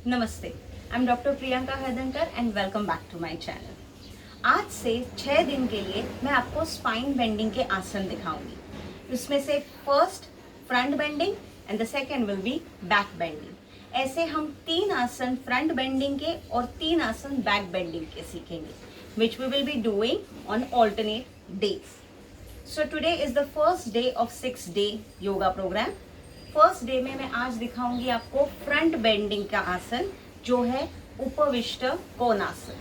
नमस्ते, I am doctor Priyanka Hardankar and welcome back to my channel. आज से 6 दिन के लिए मैं आपको स्पाइन बेंडिंग के आसन दिखाऊंगी। उसमें से first front bending and the second will be back bending. ऐसे हम 3 आसन फ्रंट बेंडिंग के और 3 आसन बैक बेंडिंग के सीखेंगे, which we will be doing on alternate days. So today is the first day of 6-day yoga programme. First day में मैं आज दिखाऊंगी आपको फ्रंट बेंडिंग का आसन, जो है उपविष्ट कोणासन।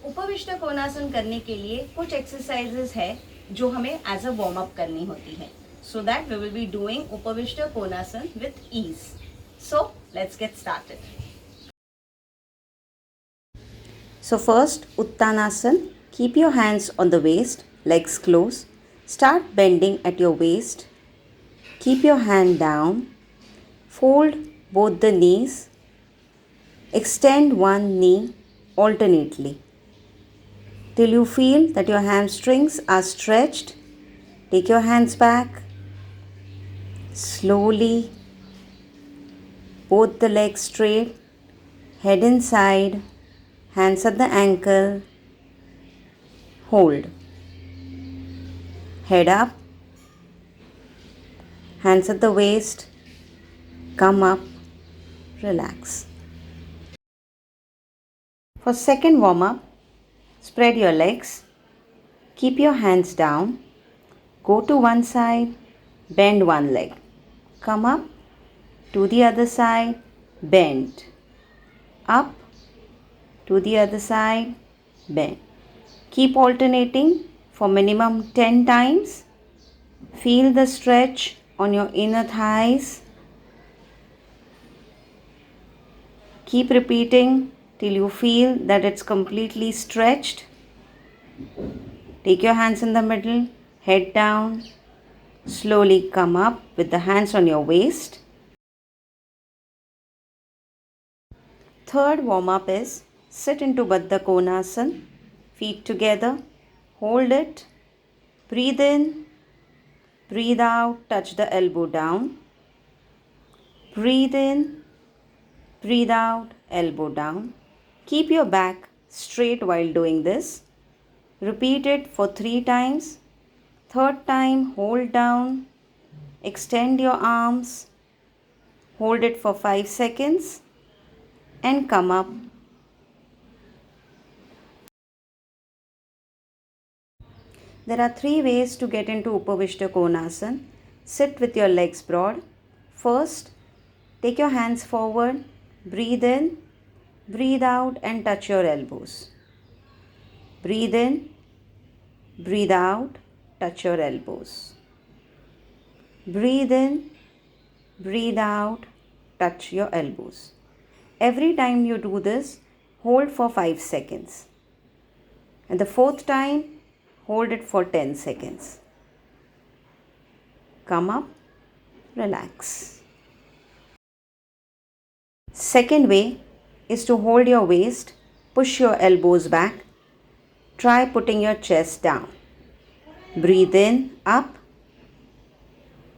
उपविष्ट कोणासन करने के लिए कुछ एक्सरसाइजेस है जो हमें एज अ वार्म अप करनी होती है, so that we will be doing Upavistha Konasana with ease. So let's get started. So first, Uttanasan. Keep your hands on the waist, legs close. Start bending at your waist. Keep your hand down. Fold both the knees. Extend one knee alternately till you feel that your hamstrings are stretched. Take your hands back. Slowly, both the legs straight, head inside, hands at the ankle. Hold. Head up, hands at the waist, come up, relax. For second warm up, spread your legs, keep your hands down, go to one side, bend one leg, come up to the other side, bend, up to the other side, bend. Keep alternating for minimum 10 times. Feel the stretch on your inner thighs. Keep repeating till you feel that it's completely stretched. Take your hands in the middle, head down. Slowly come up with the hands on your waist. Third warm up is sit into Baddha Konasana, feet together, hold it, breathe in, breathe out, touch the elbow down, breathe in, breathe out, elbow down. Keep your back straight while doing this. Repeat it for 3 times. Third time, hold down, extend your arms, hold it for 5 seconds and come up. There are 3 ways to get into Upavishta Konasana. Sit with your legs broad. First, take your hands forward, breathe in, breathe out and touch your elbows. Breathe in, breathe out, touch your elbows. Breathe in, breathe out, touch your elbows. Every time you do this, hold for 5 seconds. And the fourth time, hold it for 10 seconds. Come up, relax. Second way is to hold your waist, push your elbows back. Try putting your chest down. Breathe in, up,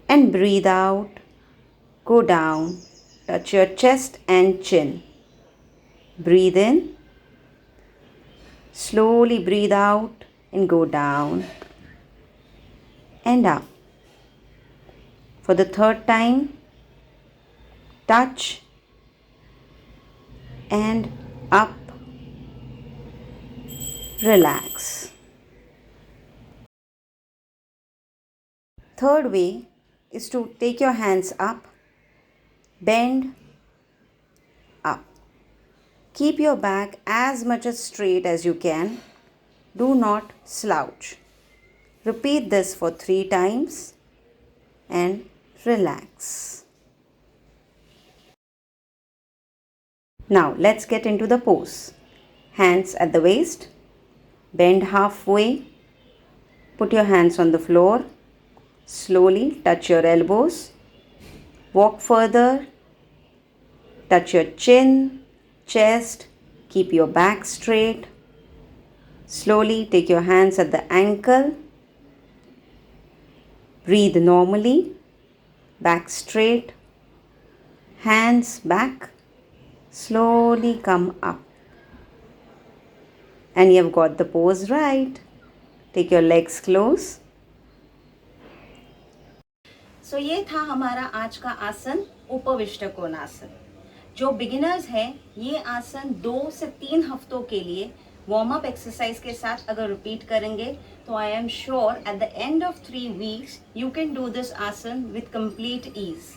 and breathe out. Go down, touch your chest and chin. Breathe in, slowly breathe out and go down and up. For the third time, touch and up, relax. Third way is to take your hands up, bend up. Keep your back as much as straight as you can. Do not slouch. Repeat this for 3 times and relax. Now let's get into the pose. Hands at the waist, bend halfway, put your hands on the floor, slowly touch your elbows, walk further, touch your chin, chest, keep your back straight. Slowly take your hands at the ankle, breathe normally, back straight, hands back, slowly come up. And you've got the pose right. Take your legs close. So ये था हमारा आज का आसन उपविष्ट कोणासन. जो beginners हैं ये आसन 2 से 3 हफ्तों के लिए वार्म अप एक्सरसाइज के साथ अगर रिपीट करेंगे तो I am sure at the end of 3 weeks you can do this आसन विथ कंप्लीट ईज.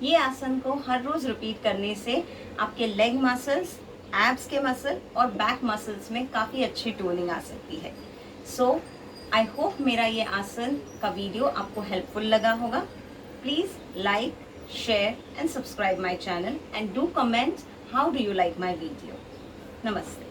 ये आसन को हर रोज रिपीट करने से आपके लेग मसल्स, एब्स के मसल और बैक मसल्स में काफ़ी अच्छी टोनिंग आ सकती है. सो आई होप मेरा ये आसन का वीडियो आपको हेल्पफुल लगा होगा. Please like, share and subscribe my channel and do comment how do you like my video. Namaste.